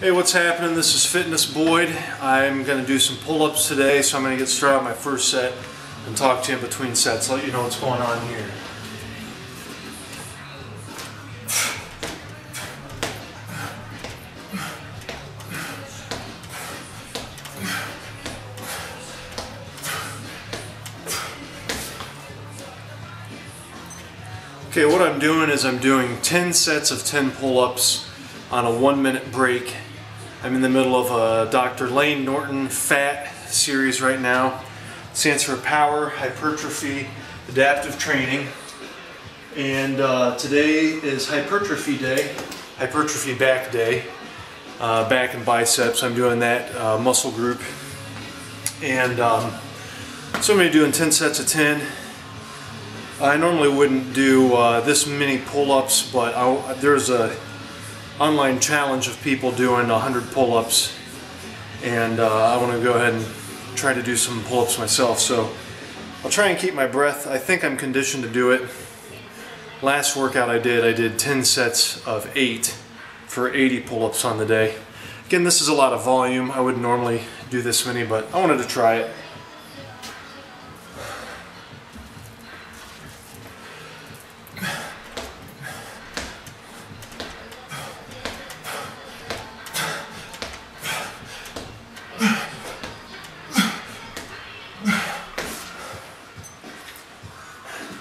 Hey, what's happening? This is Fitness Boyd. I'm going to do some pull-ups today, so I'm going to get started on my first set and talk to you in between sets, let you know what's going on here. Okay, what I'm doing is I'm doing 10 sets of 10 pull-ups on a 1-minute break. I'm in the middle of a Dr. Layne Norton PHAT series right now. It stands for Power Hypertrophy Adaptive Training. And today is Hypertrophy Day, Hypertrophy Back Day, back and biceps. I'm doing that muscle group. And so I'm going to be doing 10 sets of 10. I normally wouldn't do this many pull-ups, but there's a online challenge of people doing 100 pull-ups, and I want to go ahead and try to do some pull-ups myself. So I'll try and keep my breath. I think I'm conditioned to do it. Last workout I did 10 sets of 8 for 80 pull-ups on the day. Again, this is a lot of volume. I wouldn't normally do this many, but I wanted to try it.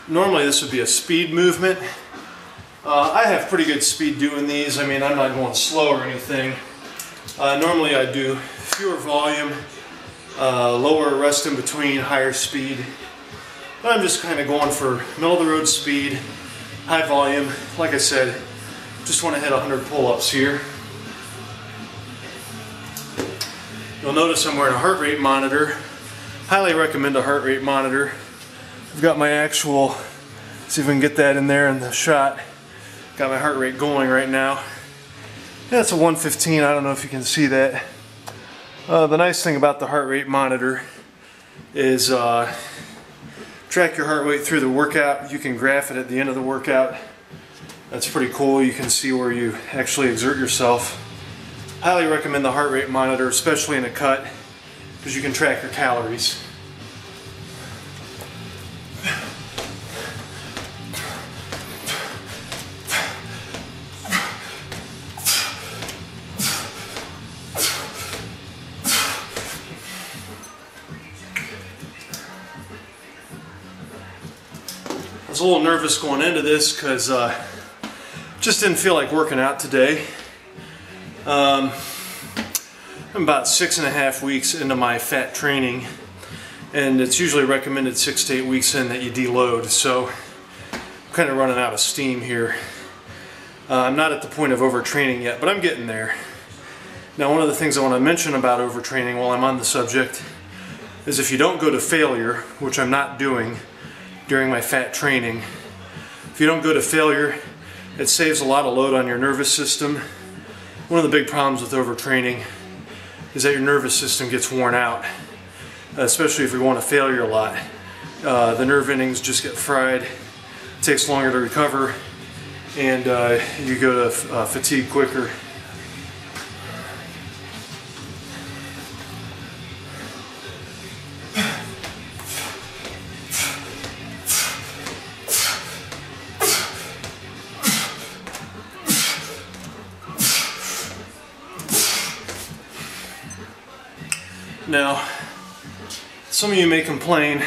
Normally this would be a speed movement. I have pretty good speed doing these. I mean, I'm not going slow or anything. Normally I do fewer volume, lower rest in between, higher speed. But I'm just kind of going for middle of the road speed, high volume. Like I said, just want to hit 100 pull-ups here. You'll notice I'm wearing a heart rate monitor. Highly recommend a heart rate monitor. I've got my actual, see if we can get that in there in the shot. Got my heart rate going right now. Yeah, it's a 115, I don't know if you can see that. The nice thing about the heart rate monitor is track your heart rate through the workout. You can graph it at the end of the workout. That's pretty cool. You can see where you actually exert yourself. Highly recommend the heart rate monitor, especially in a cut, because you can track your calories. I was a little nervous going into this because just didn't feel like working out today. I'm about 6.5 weeks into my PHAT training, and it's usually recommended 6 to 8 weeks in that you deload, so I'm kind of running out of steam here. I'm not at the point of overtraining yet, but I'm getting there. Now, one of the things I want to mention about overtraining while I'm on the subject is if you don't go to failure, which I'm not doing during my PHAT training, if you don't go to failure, it saves a lot of load on your nervous system. One of the big problems with overtraining is that your nervous system gets worn out, especially if you're going to failure a lot. The nerve endings just get fried, it takes longer to recover, and you go to fatigue quicker. Now, some of you may complain,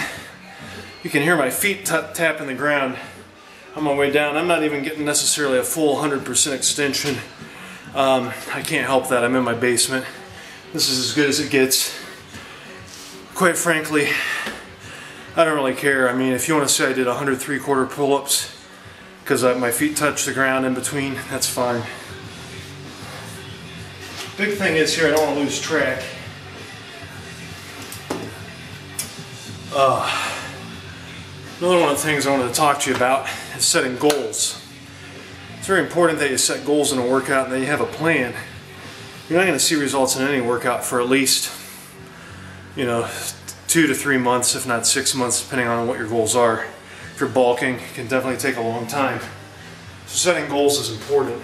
you can hear my feet tapping the ground on my way down. I'm not even getting necessarily a full 100% extension. I can't help that, I'm in my basement. This is as good as it gets. Quite frankly, I don't really care. I mean, if you want to say I did 100 3/4 pull-ups because my feet touch the ground in between, that's fine. Big thing is here, I don't want to lose track. Another one of the things I wanted to talk to you about is setting goals. It's very important that you set goals in a workout and that you have a plan. You're not going to see results in any workout for at least, 2 to 3 months, if not 6 months, depending on what your goals are. If you're bulking, it can definitely take a long time. So setting goals is important.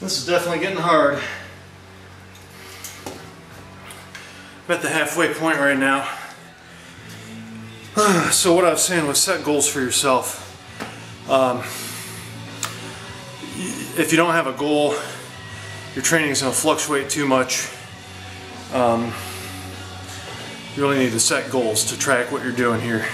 This is definitely getting hard. I'm at the halfway point right now. So what I was saying was set goals for yourself. If you don't have a goal, your training is going to fluctuate too much. You really need to set goals to track what you're doing here.